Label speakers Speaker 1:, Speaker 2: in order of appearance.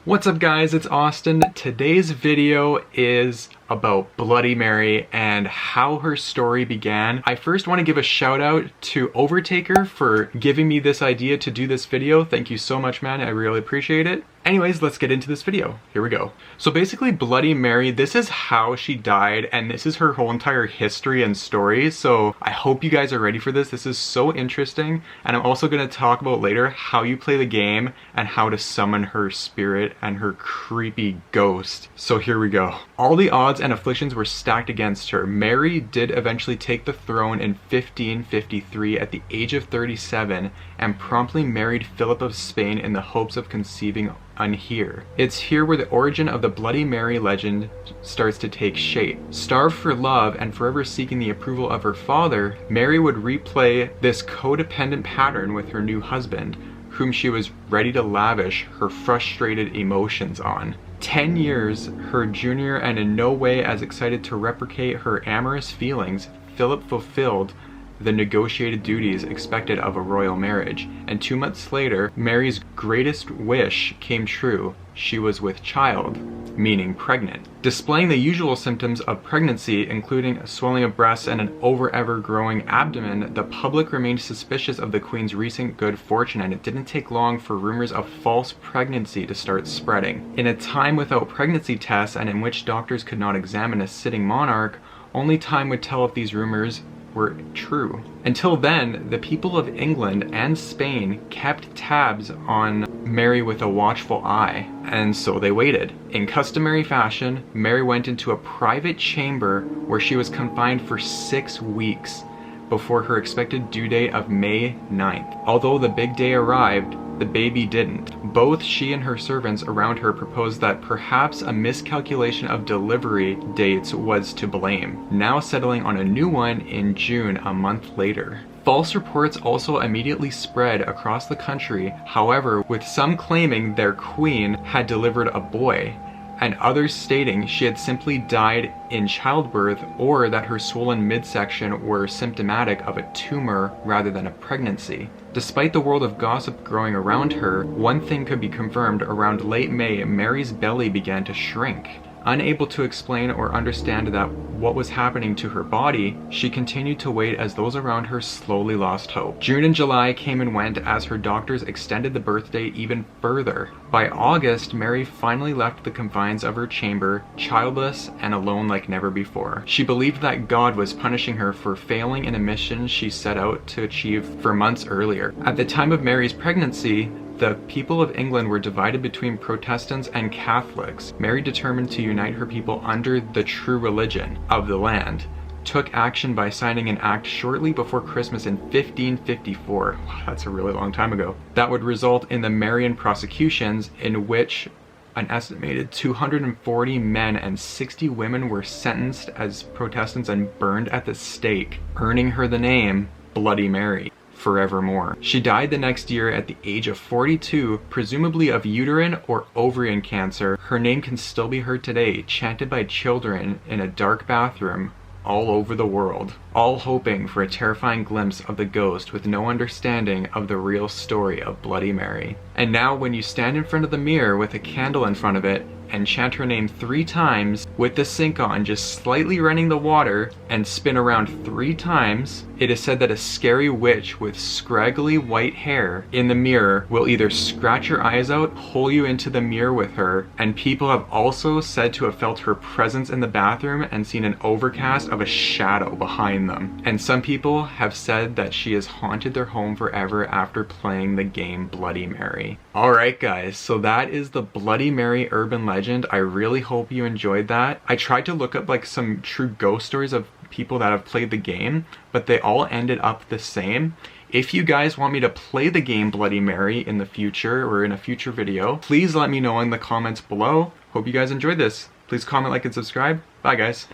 Speaker 1: What's up guys, it's Austin. Today's video is about Bloody Mary and how her story began. I first want to give a shout out to Overtaker for giving me this idea to do this video. Thank you so much, man. I really appreciate it. Anyways, let's get into this video. Here we go. So basically Bloody Mary, this is how she died and this is her whole entire history and story. So I hope you guys are ready for this. This is so interesting. And I'm also going to talk about later how you play the game and how to summon her spirit and her creepy ghost. So here we go. All the odds and afflictions were stacked against her. Mary did eventually take the throne in 1553 at the age of 37 and promptly married Philip of Spain in the hopes of conceiving Unhere. It's here where the origin of the Bloody Mary legend starts to take shape. Starved for love and forever seeking the approval of her father, Mary would replay this codependent pattern with her new husband, whom she was ready to lavish her frustrated emotions on. 10 years her junior and in no way as excited to replicate her amorous feelings, Philip fulfilled the negotiated duties expected of a royal marriage, and 2 months later, Mary's greatest wish came true. She was with child, meaning pregnant. Displaying the usual symptoms of pregnancy, including a swelling of breasts and an ever growing abdomen, the public remained suspicious of the Queen's recent good fortune, and it didn't take long for rumors of false pregnancy to start spreading. In a time without pregnancy tests and in which doctors could not examine a sitting monarch, only time would tell if these rumors were true. Until then, the people of England and Spain kept tabs on Mary with a watchful eye, and so they waited. In customary fashion, Mary went into a private chamber where she was confined for 6 weeks before her expected due date of May 9th. Although the big day arrived, the baby didn't. Both she and her servants around her proposed that perhaps a miscalculation of delivery dates was to blame, now settling on a new one in June, a month later. False reports also immediately spread across the country, however, with some claiming their queen had delivered a boy, and others stating she had simply died in childbirth or that her swollen midsection were symptomatic of a tumor rather than a pregnancy. Despite the world of gossip growing around her, one thing could be confirmed: around late May, Mary's belly began to shrink. Unable to explain or understand what was happening to her body, she continued to wait as those around her slowly lost hope. June and July came and went as her doctors extended the birth date even further. By August, Mary finally left the confines of her chamber, childless and alone like never before. She believed that God was punishing her for failing in a mission she set out to achieve for months earlier. At the time of Mary's pregnancy, the people of England were divided between Protestants and Catholics. Mary, determined to unite her people under the true religion of the land, took action by signing an act shortly before Christmas in 1554. Wow, that's a really long time ago. That would result in the Marian prosecutions, in which an estimated 240 men and 60 women were sentenced as Protestants and burned at the stake, earning her the name Bloody Mary forevermore. She died the next year at the age of 42, presumably of uterine or ovarian cancer. Her name can still be heard today, chanted by children in a dark bathroom all over the world, all hoping for a terrifying glimpse of the ghost with no understanding of the real story of Bloody Mary. And now when you stand in front of the mirror with a candle in front of it and chant her name 3 times with the sink on, just slightly running the water, and spin around 3 times, it is said that a scary witch with scraggly white hair in the mirror will either scratch your eyes out, pull you into the mirror with her, and people have also said to have felt her presence in the bathroom and seen an overcast of a shadow behind them. And some people have said that she has haunted their home forever after playing the game Bloody Mary. Alright guys, so that is the Bloody Mary urban legend. I really hope you enjoyed that. I tried to look up like some true ghost stories of people that have played the game, but they all ended up the same. If you guys want me to play the game Bloody Mary in the future or in a future video, please let me know in the comments below. Hope you guys enjoyed this. Please comment, like, and subscribe. Bye guys.